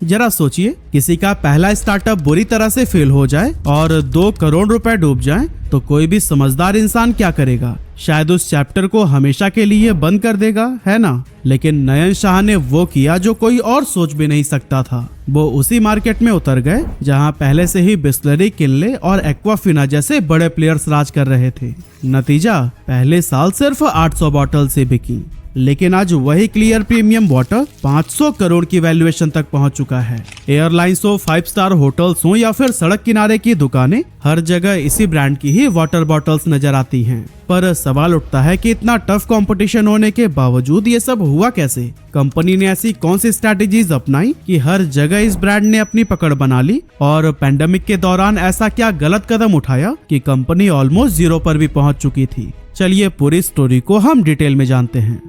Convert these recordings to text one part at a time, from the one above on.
जरा सोचिए, किसी का पहला स्टार्टअप बुरी तरह से फेल हो जाए और 2 करोड़ रुपए डूब जाएं, तो कोई भी समझदार इंसान क्या करेगा? शायद उस चैप्टर को हमेशा के लिए बंद कर देगा, है ना? लेकिन नयन शाह ने वो किया जो कोई और सोच भी नहीं सकता था। वो उसी मार्केट में उतर गए जहां पहले से ही बिस्लरी, किनले और एक्वाफिना जैसे बड़े प्लेयर्स राज कर रहे थे। नतीजा, पहले साल सिर्फ 800 बॉटल से बिकी, लेकिन आज वही क्लियर प्रीमियम वाटर 500 करोड़ की वैल्यूएशन तक पहुंच चुका है। एयरलाइंस हो, 5 स्टार होटल्स हो या फिर सड़क किनारे की दुकानें, हर जगह इसी ब्रांड की ही वाटर बॉटल्स नजर आती हैं। पर सवाल उठता है कि इतना टफ कंपटीशन होने के बावजूद ये सब हुआ कैसे? कंपनी ने ऐसी कौन सी स्ट्रैटेजीज अपनाई कि हर जगह इस ब्रांड ने अपनी पकड़ बना ली? और पैंडेमिक के दौरान ऐसा क्या गलत कदम उठाया कि कंपनी ऑलमोस्ट जीरो पर भी पहुंच चुकी थी? चलिए पूरी स्टोरी को हम डिटेल में जानते हैं।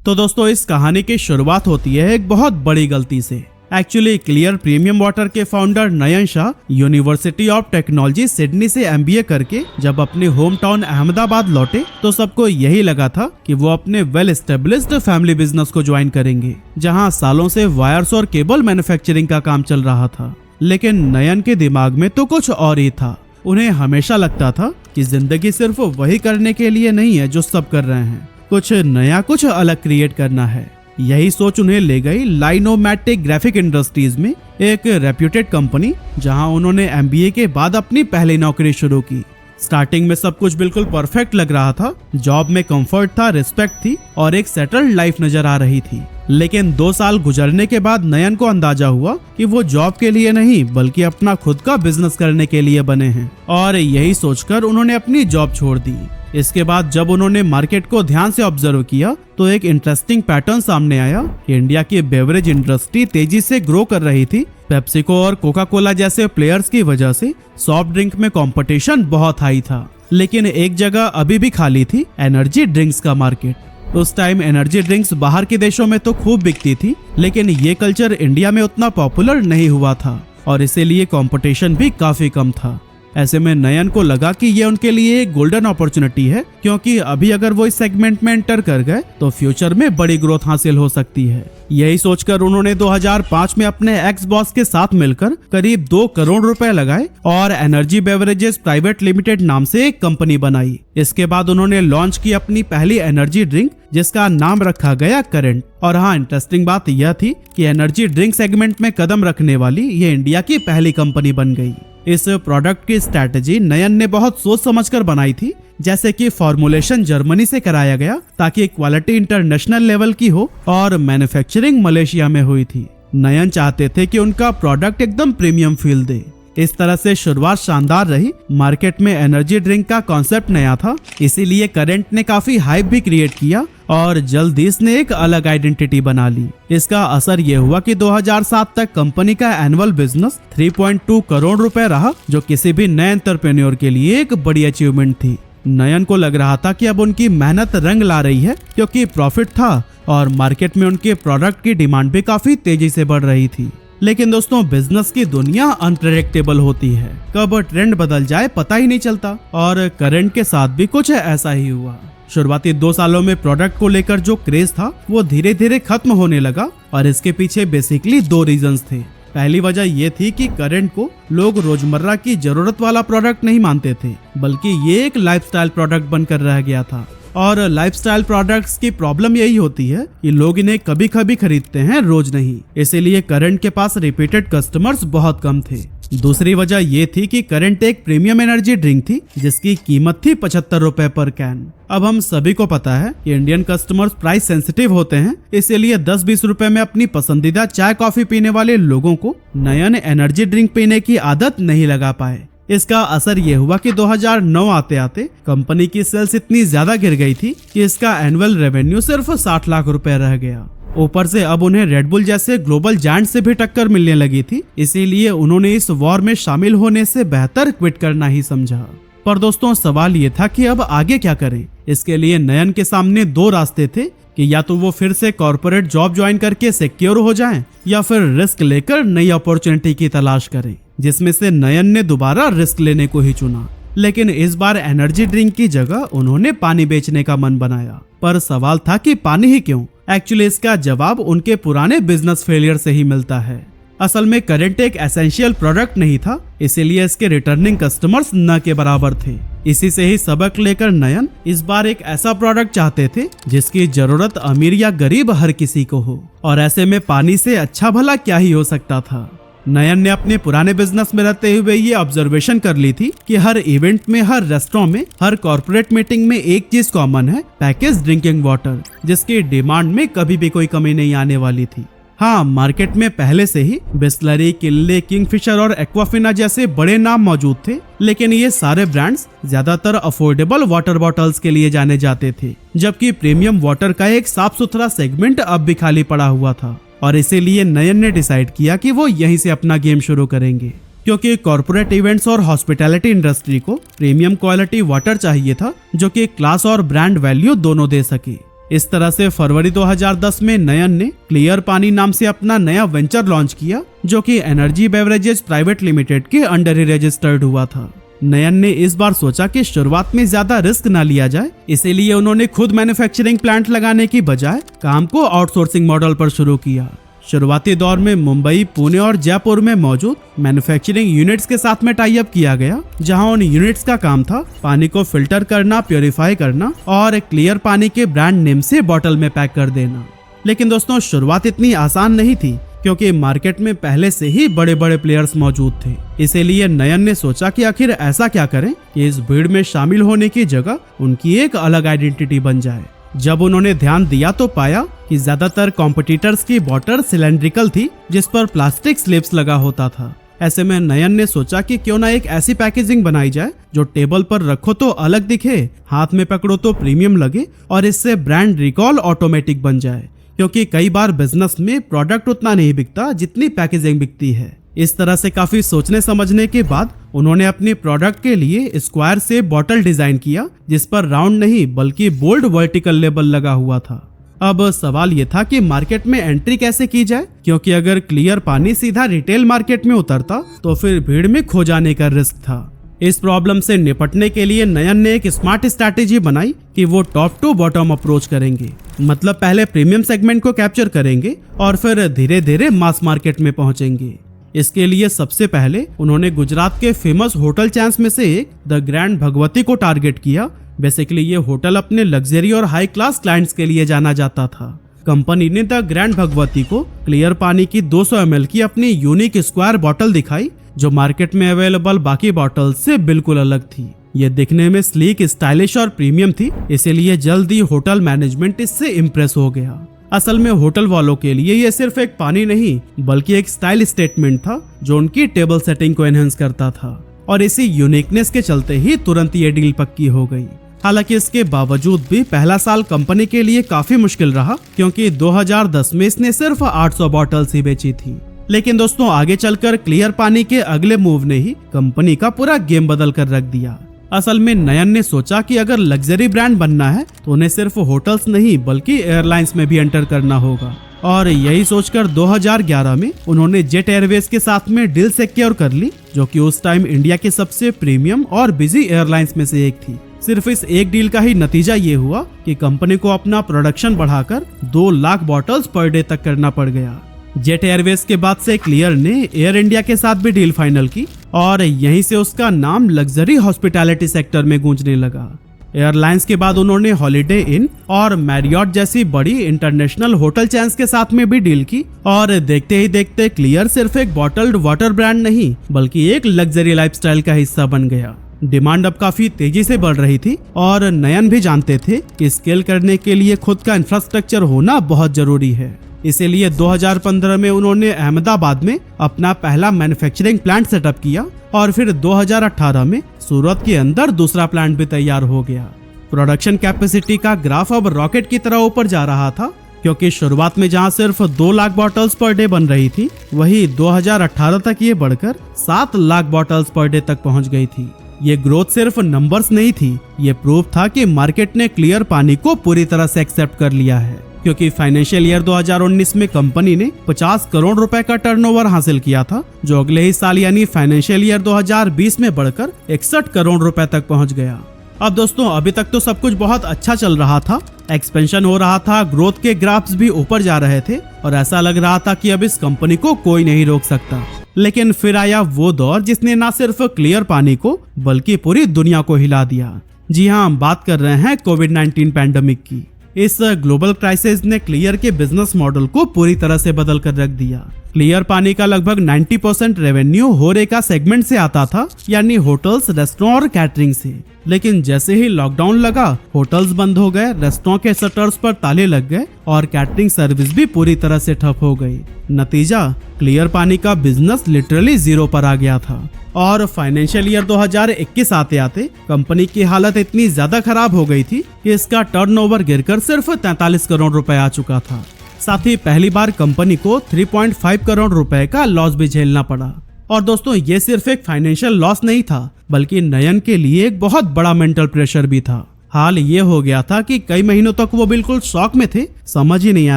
तो दोस्तों, इस कहानी की शुरुआत होती है एक बहुत बड़ी गलती से। एक्चुअली क्लियर प्रीमियम वाटर के founder Nayan Shah university of technology Sydney से MBA करके जब अपने होम टाउन अहमदाबाद लौटे तो सबको यही लगा था कि वो अपने वेल एस्टेब्लिश्ड फैमिली बिजनेस को ज्वाइन करेंगे, जहां सालों से वायर्स और केबल मैन्युफैक्चरिंग का काम चल रहा था। लेकिन नयन के दिमाग में तो कुछ और ही था। उन्हें हमेशा लगता था कि जिंदगी सिर्फ वही करने के लिए नहीं है जो सब कर रहे हैं, कुछ नया, कुछ अलग क्रिएट करना है। यही सोच उन्हें ले गई लाइनोमैटिक ग्राफिक इंडस्ट्रीज में, एक रेप्यूटेड कंपनी, जहां उन्होंने MBA के बाद अपनी पहली नौकरी शुरू की। स्टार्टिंग में सब कुछ बिल्कुल परफेक्ट लग रहा था। जॉब में कंफर्ट था, रिस्पेक्ट थी और एक सेटल्ड लाइफ नजर आ रही थी। लेकिन 2 साल गुजरने के बाद नयन को अंदाजा हुआ कि वो जॉब के लिए नहीं बल्कि अपना खुद का बिजनेस करने के लिए बने हैं, और यही सोचकर उन्होंने अपनी जॉब छोड़ दी। इसके बाद जब उन्होंने मार्केट को ध्यान से ऑब्जर्व किया तो एक इंटरेस्टिंग पैटर्न सामने आया कि इंडिया की बेवरेज इंडस्ट्री तेजी से ग्रो कर रही थी। पेप्सिको और कोका कोला जैसे प्लेयर्स की वजह से सॉफ्ट ड्रिंक में कंपटीशन बहुत हाई था, लेकिन एक जगह अभी भी खाली थी, एनर्जी ड्रिंक्स का मार्केट। उस टाइम एनर्जी ड्रिंक्स बाहर के देशों में तो खूब बिकती थी, लेकिन ये कल्चर इंडिया में उतना पॉपुलर नहीं हुआ था और इसीलिए कंपटीशन भी काफी कम था। ऐसे में नयन को लगा कि ये उनके लिए एक गोल्डन अपॉर्चुनिटी है, क्योंकि अभी अगर वो इस सेगमेंट में एंटर कर गए तो फ्यूचर में बड़ी ग्रोथ हासिल हो सकती है। यही सोचकर उन्होंने 2005 में अपने एक्स बॉस के साथ मिलकर करीब 2 करोड़ रुपए लगाए और एनर्जी बेवरेजेस प्राइवेट लिमिटेड नाम से एक कंपनी बनाई। इसके बाद उन्होंने लॉन्च की अपनी पहली एनर्जी ड्रिंक, जिसका नाम रखा गया करंट। और हाँ, इंटरेस्टिंग बात यह थी कि एनर्जी ड्रिंक सेगमेंट में कदम रखने वाली ये इंडिया की पहली कंपनी बन गई। इस प्रोडक्ट की स्ट्रैटेजी नयन ने बहुत सोच समझकर बनाई थी, जैसे कि फॉर्मुलेशन जर्मनी से कराया गया ताकि क्वालिटी इंटरनेशनल लेवल की हो और मैन्युफैक्चरिंग मलेशिया में हुई थी। नयन चाहते थे कि उनका प्रोडक्ट एकदम प्रीमियम फील दे। इस तरह से शुरुआत शानदार रही। मार्केट में एनर्जी ड्रिंक का कॉन्सेप्ट नया था, इसीलिए करंट ने काफी हाइप भी क्रिएट किया और जल्द ही इसने एक अलग आइडेंटिटी बना ली। इसका असर यह हुआ कि 2007 तक कंपनी का एनुअल बिजनेस 3.2 करोड़ रुपए रहा, जो किसी भी नए एंटरप्रेन्योर के लिए एक बड़ी अचीवमेंट थी। नयन को लग रहा था कि अब उनकी मेहनत रंग ला रही है, क्योंकि प्रॉफिट था और मार्केट में उनके प्रोडक्ट की डिमांड भी काफी तेजी से बढ़ रही थी। लेकिन दोस्तों, बिजनेस की दुनिया अनप्रेडिक्टेबल होती है, कब ट्रेंड बदल जाए पता ही नहीं चलता, और करंट के साथ भी कुछ ऐसा ही हुआ। शुरुआती 2 सालों में प्रोडक्ट को लेकर जो क्रेज था वो धीरे धीरे खत्म होने लगा, और इसके पीछे बेसिकली 2 रीजंस थे। पहली वजह ये थी कि करंट को लोग रोजमर्रा की जरूरत वाला प्रोडक्ट नहीं मानते थे, बल्कि ये एक लाइफस्टाइल प्रोडक्ट बनकर रह गया था। और लाइफस्टाइल प्रोडक्ट्स की प्रॉब्लम यही होती है कि लोग इन्हें कभी कभी खरीदते हैं, रोज नहीं। इसीलिए करंट के पास रिपीटेड कस्टमर्स बहुत कम थे। दूसरी वजह ये थी कि करंट एक प्रीमियम एनर्जी ड्रिंक थी जिसकी कीमत थी 75 रुपए पर कैन। अब हम सभी को पता है कि इंडियन कस्टमर्स प्राइस सेंसिटिव होते हैं, इसीलिए 10-20 रुपए में अपनी पसंदीदा चाय कॉफी पीने वाले लोगों को नयन एनर्जी ड्रिंक पीने की आदत नहीं लगा पाए। इसका असर ये हुआ कि 2009 आते आते कंपनी की सेल्स इतनी ज्यादा गिर गई थी कि इसका एनुअल रेवेन्यू सिर्फ 60 लाख रुपए रह गया। ऊपर से अब उन्हें रेडबुल जैसे ग्लोबल जायंट से भी टक्कर मिलने लगी थी, इसीलिए उन्होंने इस वॉर में शामिल होने से बेहतर क्विट करना ही समझा। पर दोस्तों, सवाल ये था कि अब आगे क्या करें। इसके लिए नयन के सामने 2 रास्ते थे कि या तो वो फिर से कॉर्पोरेट जॉब ज्वाइन करके सिक्योर हो जाएं, या फिर रिस्क लेकर नई अपॉर्चुनिटी की तलाश करें, जिसमें से नयन ने दोबारा रिस्क लेने को ही चुना। लेकिन इस बार एनर्जी ड्रिंक की जगह उन्होंने पानी बेचने का मन बनाया। पर सवाल था कि पानी ही क्यों? एक्चुअली इसका जवाब उनके पुराने बिजनेस फेलियर से ही मिलता है। असल में करंट एक एसेंशियल प्रोडक्ट नहीं था, इसीलिए इसके रिटर्निंग कस्टमर्स न के बराबर थे। इसी से ही सबक लेकर नयन इस बार एक ऐसा प्रोडक्ट चाहते थे जिसकी जरूरत अमीर या गरीब हर किसी को हो, और ऐसे में पानी से अच्छा भला क्या ही हो सकता था। नयन ने अपने पुराने बिजनेस में रहते हुए ये ऑब्जर्वेशन कर ली थी कि हर इवेंट में, हर रेस्टोरेंट में, हर कॉर्पोरेट मीटिंग में एक चीज कॉमन है, पैकेज ड्रिंकिंग वाटर, जिसकी डिमांड में कभी भी कोई कमी नहीं आने वाली थी। हाँ, मार्केट में पहले से ही बिस्लरी, किनले, किंगफिशर और एक्वाफिना जैसे बड़े नाम मौजूद थे, लेकिन ये सारे ब्रांड्स ज्यादातर अफोर्डेबल वाटर बॉटल्स के लिए जाने जाते थे, जबकि प्रीमियम वाटर का एक साफ सुथरा सेगमेंट अब भी खाली पड़ा हुआ था। और इसीलिए नयन ने डिसाइड किया कि वो यहीं से अपना गेम शुरू करेंगे, क्योंकि कॉर्पोरेट इवेंट्स और हॉस्पिटैलिटी इंडस्ट्री को प्रीमियम क्वालिटी वाटर चाहिए था जो कि क्लास और ब्रांड वैल्यू दोनों दे सके। इस तरह से फरवरी 2010 में नयन ने क्लियर पानी नाम से अपना नया वेंचर लॉन्च किया, जो कि एनर्जी बेवरेजेस प्राइवेट लिमिटेड के अंडर ही रजिस्टर्ड हुआ था। नयन ने इस बार सोचा कि शुरुआत में ज्यादा रिस्क न लिया जाए, इसीलिए उन्होंने खुद मैन्युफैक्चरिंग प्लांट लगाने की बजाय काम को आउटसोर्सिंग मॉडल पर शुरू किया। शुरुआती दौर में मुंबई, पुणे और जयपुर में मौजूद मैन्युफैक्चरिंग यूनिट्स के साथ में टाई अप किया गया, जहां उन यूनिट्स का काम था पानी को फिल्टर करना, प्योरीफाई करना और क्लियर पानी के ब्रांड नेम से बॉटल में पैक कर देना। लेकिन दोस्तों, शुरुआत इतनी आसान नहीं थी, क्योंकि मार्केट में पहले से ही बड़े बड़े प्लेयर्स मौजूद थे। इसीलिए नयन ने सोचा कि आखिर ऐसा क्या करें कि इस भीड़ में शामिल होने की जगह उनकी एक अलग आइडेंटिटी बन जाए। जब उन्होंने ध्यान दिया तो पाया कि ज्यादातर कॉम्पिटिटर्स की बॉटल सिलेंड्रिकल थी, जिस पर प्लास्टिक स्लिप्स लगा होता था। ऐसे में नयन ने सोचा कि क्यों ना एक ऐसी पैकेजिंग बनाई जाए जो टेबल पर रखो तो अलग दिखे, हाथ में पकड़ो तो प्रीमियम लगे, और इससे ब्रांड रिकॉल ऑटोमेटिक बन जाए, क्योंकि कई बार बिजनेस में प्रोडक्ट उतना नहीं बिकता जितनी पैकेजिंग बिकती है। इस तरह से काफी सोचने समझने के बाद उन्होंने अपनी प्रोडक्ट के लिए स्क्वायर से बॉटल डिजाइन किया, जिस पर राउंड नहीं बल्कि बोल्ड वर्टिकल लेबल लगा हुआ था। अब सवाल ये था कि मार्केट में एंट्री कैसे की जाए, क्योंकि अगर क्लियर पानी सीधा रिटेल मार्केट में उतरता तो फिर भीड़ में खो जाने का रिस्क था। इस प्रॉब्लम से निपटने के लिए नयन ने एक स्मार्ट स्ट्रैटेजी बनाई कि वो टॉप टू बॉटम अप्रोच करेंगे, मतलब पहले प्रीमियम सेगमेंट को कैप्चर करेंगे और फिर धीरे धीरे मास मार्केट में पहुंचेंगे। इसके लिए सबसे पहले उन्होंने गुजरात के फेमस होटल चैन्स में से एक द ग्रैंड भगवती को टारगेट किया। बेसिकली ये होटल अपने लग्जरी और हाई क्लास क्लाइंट्स के लिए जाना जाता था। कंपनी ने द ग्रैंड भगवती को क्लियर पानी की 200 ml की अपनी यूनिक स्क्वायर बॉटल दिखाई, जो मार्केट में अवेलेबल बाकी बॉटल से बिल्कुल अलग थी। ये दिखने में स्लीक, स्टाइलिश और प्रीमियम थी, इसीलिए जल्द ही होटल मैनेजमेंट इससे इम्प्रेस हो गया। असल में होटल वालों के लिए ये सिर्फ एक पानी नहीं बल्कि एक स्टाइल स्टेटमेंट था, जो उनकी टेबल सेटिंग को एनहेंस करता था, और इसी यूनिकनेस के चलते ही तुरंत ये डील पक्की हो गई। हालांकि इसके बावजूद भी पहला साल कंपनी के लिए काफी मुश्किल रहा, क्योंकि 2010 में इसने सिर्फ 800 बॉटल्स ही बेची थी। लेकिन दोस्तों, आगे चलकर क्लियर पानी के अगले मूव ने ही कंपनी का पूरा गेम बदल कर रख दिया। असल में नयन ने सोचा कि अगर लग्जरी ब्रांड बनना है तो उन्हें सिर्फ होटल्स नहीं बल्कि एयरलाइंस में भी एंटर करना होगा, और यही सोचकर 2011 में उन्होंने जेट एयरवेज के साथ में डील सिक्योर कर ली, जो कि उस टाइम इंडिया के सबसे प्रीमियम और बिजी एयरलाइंस में से एक थी। सिर्फ इस एक डील का ही नतीजा ये हुआ कि कंपनी को अपना प्रोडक्शन बढ़ाकर 2 लाख बॉटल्स पर डे तक करना पड़ गया। जेट एयरवेज के बाद से क्लियर ने एयर इंडिया के साथ भी डील फाइनल की, और यहीं से उसका नाम लग्जरी हॉस्पिटैलिटी सेक्टर में गूंजने लगा। एयरलाइंस के बाद उन्होंने हॉलिडे इन और मैरियट जैसी बड़ी इंटरनेशनल होटल चेन्स के साथ में भी डील की, और देखते ही देखते क्लियर सिर्फ एक बॉटल्ड वाटर ब्रांड नहीं बल्कि एक लग्जरी लाइफस्टाइल का हिस्सा बन गया। डिमांड अब काफी तेजी से बढ़ रही थी, और नयन भी जानते थे कि स्केल करने के लिए खुद का इंफ्रास्ट्रक्चर होना बहुत जरूरी है। इसीलिए 2015 में उन्होंने अहमदाबाद में अपना पहला मैन्युफैक्चरिंग प्लांट सेटअप किया, और फिर 2018 में सूरत के अंदर दूसरा प्लांट भी तैयार हो गया। प्रोडक्शन कैपेसिटी का ग्राफ अब रॉकेट की तरह ऊपर जा रहा था, क्योंकि शुरुआत में जहां सिर्फ 2 लाख बॉटल्स पर डे बन रही थी, वही 2018 तक ये बढ़कर 7 लाख बॉटल्स पर डे तक पहुंच गई थी। ये ग्रोथ सिर्फ नंबर्स नहीं थी, ये प्रूफ था कि मार्केट ने क्लियर पानी को पूरी तरह से एक्सेप्ट कर लिया है। क्योंकि फाइनेंशियल ईयर 2019 में कंपनी ने 50 करोड़ रुपए का टर्नओवर हासिल किया था, जो अगले ही साल यानी फाइनेंशियल ईयर 2020 में बढ़कर 61 करोड़ रुपए तक पहुंच गया। अब दोस्तों अभी तक तो सब कुछ बहुत अच्छा चल रहा था, एक्सपेंशन हो रहा था, ग्रोथ के ग्राफ्स भी ऊपर जा रहे थे और ऐसा लग रहा था कि अब इस कंपनी को कोई नहीं रोक सकता। लेकिन फिर आया वो दौर जिसने न सिर्फ क्लियर पानी को बल्कि पूरी दुनिया को हिला दिया। जी हाँ, हम बात कर रहे हैं कोविड-19 पैंडेमिक की। इस ग्लोबल क्राइसिस ने क्लियर के बिजनेस मॉडल को पूरी तरह से बदल कर रख दिया। क्लियर पानी का लगभग 90% रेवेन्यू होरेका सेगमेंट से आता था, यानी होटल्स, रेस्टोरेंट और कैटरिंग से। लेकिन जैसे ही लॉकडाउन लगा, होटल्स बंद हो गए, रेस्टोरेंट के शटर्स पर ताले लग गए और कैटरिंग सर्विस भी पूरी तरह से ठप हो गई। नतीजा, क्लियर पानी का बिजनेस लिटरली जीरो पर आ गया था और फाइनेंशियल ईयर 2021 आते आते कंपनी की हालत इतनी ज्यादा खराब हो गई थी कि इसका टर्नओवर गिरकर सिर्फ 43 करोड़ रुपए आ चुका था। साथ ही पहली बार कंपनी को 3.5 करोड़ रुपए का लॉस भी झेलना पड़ा। और दोस्तों ये सिर्फ एक फाइनेंशियल लॉस नहीं था, बल्कि नयन के लिए एक बहुत बड़ा मेंटल प्रेशर भी था। हाल ये हो गया था कि कई महीनों तक वो बिल्कुल शॉक में थे, समझ ही नहीं आ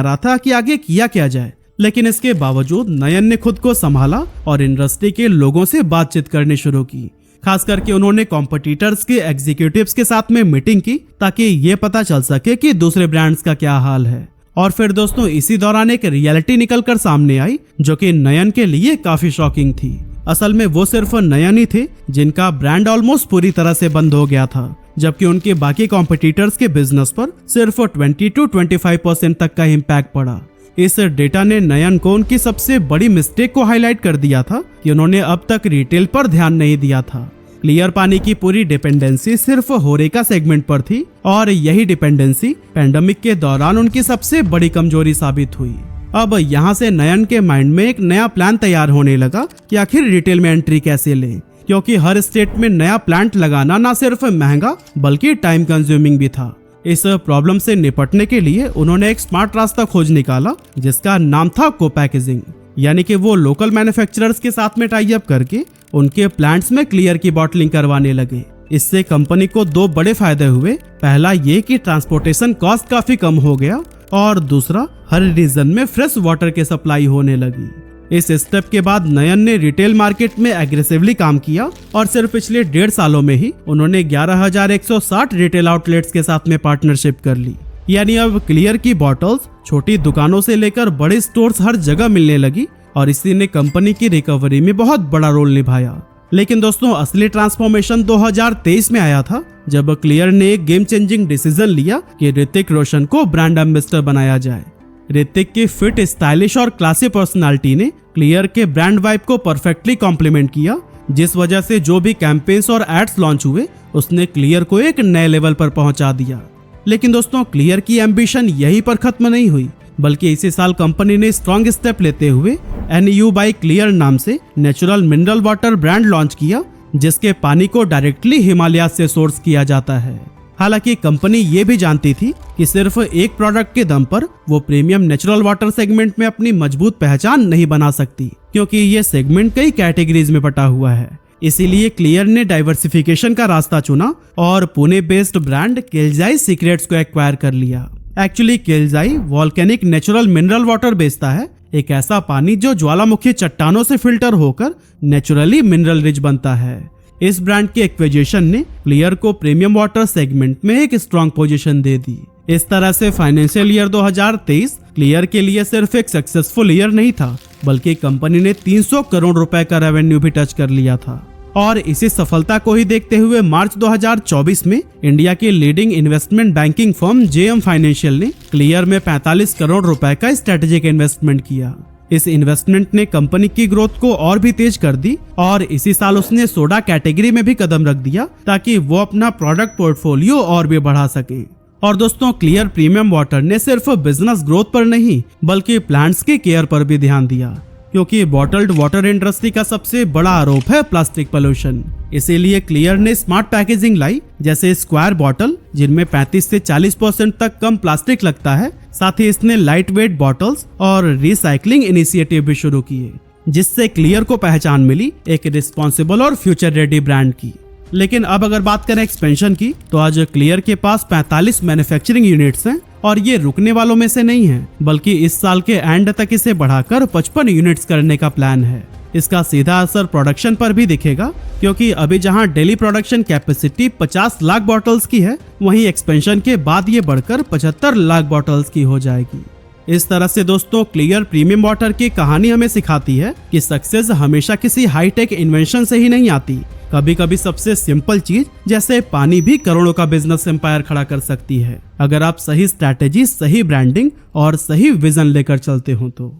रहा था कि आगे किया क्या जाए। लेकिन इसके बावजूद नयन ने खुद को संभाला और इंडस्ट्री के लोगों से बातचीत करनी शुरू की। खास करके उन्होंने कॉम्पिटिटर्स के एग्जीक्यूटिव्स के साथ में मीटिंग की ताकि ये पता चल सके कि दूसरे ब्रांड्स का क्या हाल है। और फिर दोस्तों इसी दौरान एक रियलिटी निकलकर सामने आई जो कि नयन के लिए काफी शॉकिंग थी। असल में वो सिर्फ नयन ही थे जिनका ब्रांड ऑलमोस्ट पूरी तरह से बंद हो गया था, जबकि उनके बाकी कॉम्पिटिटर्स के बिजनेस पर सिर्फ 20 to 25% तक का इम्पैक्ट पड़ा। इस डेटा ने नयन को उनकी सबसे बड़ी मिस्टेक को हाईलाइट कर दिया था कि उन्होंने अब तक रिटेल पर ध्यान नहीं दिया था। क्लियर पानी की पूरी डिपेंडेंसी सिर्फ होरेका सेगमेंट पर थी और यही डिपेंडेंसी पैंडेमिक के दौरान उनकी सबसे बड़ी कमजोरी साबित हुई। अब यहाँ से नयन के माइंड में एक नया प्लान तैयार होने लगा कि आखिर रिटेल में एंट्री कैसे लें, क्योंकि हर स्टेट में नया प्लांट लगाना न सिर्फ महंगा बल्कि टाइम कंज्यूमिंग भी था। इस प्रॉब्लम से निपटने के लिए उन्होंने एक स्मार्ट रास्ता खोज निकाला जिसका नाम था को पैकेजिंग, यानी कि वो लोकल मैन्युफैक्चरर्स के साथ में टाई अप करके उनके प्लांट्स में क्लियर की बॉटलिंग करवाने लगे। इससे कंपनी को दो बड़े फायदे हुए। पहला ये कि ट्रांसपोर्टेशन कॉस्ट काफी कम हो गया और दूसरा हर रीजन में फ्रेश वाटर की सप्लाई होने लगी। इस स्टेप के बाद नयन ने रिटेल मार्केट में एग्रेसिवली काम किया और सिर्फ पिछले 1.5 सालों में ही उन्होंने 11,160 रिटेल आउटलेट्स के साथ में पार्टनरशिप कर ली। यानी अब क्लियर की बॉटल्स छोटी दुकानों से लेकर बड़े स्टोर्स हर जगह मिलने लगी और इसी ने कंपनी की रिकवरी में बहुत बड़ा रोल निभाया। लेकिन दोस्तों असली ट्रांसफॉर्मेशन 2023 में आया था, जब क्लियर ने एक गेम चेंजिंग डिसीजन लिया कि ऋतिक रोशन को ब्रांड एम्बेसडर बनाया जाए। ऋतिक की फिट, स्टाइलिश और क्लासी पर्सनालिटी ने क्लियर के ब्रांड वाइब को परफेक्टली कॉम्प्लीमेंट किया, जिस वजह से जो भी कैंपेन्स और एड्स लॉन्च हुए उसने क्लियर को एक नए लेवल पर पहुंचा दिया। लेकिन दोस्तों क्लियर की एम्बिशन यहीं पर खत्म नहीं हुई, बल्कि इसी साल कंपनी ने स्ट्रॉन्ग स्टेप लेते हुए NU by क्लियर नाम से natural mineral water brand launch किया, जिसके पानी को डायरेक्टली हिमालय से सोर्स किया जाता है। हालांकि कंपनी ये भी जानती थी कि सिर्फ एक प्रोडक्ट के दम पर वो प्रीमियम नेचुरल वाटर सेगमेंट में अपनी मजबूत पहचान नहीं बना सकती, क्योंकि ये सेगमेंट कई कैटेगरीज में बटा हुआ है। इसीलिए क्लियर ने डाइवर्सिफिकेशन का रास्ता चुना और Pune based brand Keljai secrets को एक्वायर कर लिया। Actually Keljai volcanic natural mineral water बेचता है, एक ऐसा पानी जो ज्वालामुखी चट्टानों से फिल्टर होकर नेचुरली मिनरल रिच बनता है। इस ब्रांड के एक्विजिशन ने क्लियर को प्रीमियम वाटर सेगमेंट में एक स्ट्रॉन्ग पोजीशन दे दी। इस तरह से फाइनेंशियल ईयर 2023 क्लियर के लिए सिर्फ एक सक्सेसफुल ईयर नहीं था, बल्कि कंपनी ने 300 करोड़ रुपए का रेवेन्यू भी टच कर लिया था। और इसी सफलता को ही देखते हुए मार्च 2024 में इंडिया की leading investment banking firm JM financial ने क्लियर में 45 करोड़ रुपए का स्ट्रेटेजिक इन्वेस्टमेंट किया। इस इन्वेस्टमेंट ने कंपनी की ग्रोथ को और भी तेज कर दी और इसी साल उसने सोडा कैटेगरी में भी कदम रख दिया ताकि वो अपना प्रोडक्ट पोर्टफोलियो और भी बढ़ा सके। और दोस्तों क्लियर प्रीमियम वाटर ने सिर्फ बिजनेस ग्रोथ पर नहीं बल्कि प्लांट्स की केयर पर भी ध्यान दिया, क्योंकि बॉटल्ड वाटर इंडस्ट्री का सबसे बड़ा आरोप है प्लास्टिक पोल्यूशन। इसीलिए क्लियर ने स्मार्ट पैकेजिंग लाई, जैसे स्क्वायर बॉटल जिनमें 35 से 40% तक कम प्लास्टिक लगता है। साथ ही इसने लाइट वेट बॉटल्स और रिसाइकलिंग इनिशिएटिव भी शुरू किए, जिससे क्लियर को पहचान मिली एक रिस्पॉन्सिबल और फ्यूचर रेडी ब्रांड की। लेकिन अब अगर बात करें एक्सपेंशन की, तो आज क्लियर के पास 45 मैन्युफैक्चरिंग यूनिट्स हैं और ये रुकने वालों में से नहीं है, बल्कि इस साल के एंड तक इसे बढ़ाकर 55 यूनिट्स करने का प्लान है। इसका सीधा असर प्रोडक्शन पर भी दिखेगा, क्योंकि अभी जहां daily production capacity 50 lakh bottles की है, वहीं एक्सपेंशन के बाद ये बढ़कर 75 लाख बॉटल्स की हो जाएगी। इस तरह से दोस्तों क्लियर प्रीमियम वाटर की कहानी हमें सिखाती है कि सक्सेस हमेशा किसी हाईटेक इन्वेंशन से ही नहीं आती। कभी कभी सबसे सिंपल चीज जैसे पानी भी करोड़ों का बिजनेस एम्पायर खड़ा कर सकती है, अगर आप सही स्ट्रैटेजी, सही ब्रांडिंग और सही विजन लेकर चलते हो तो।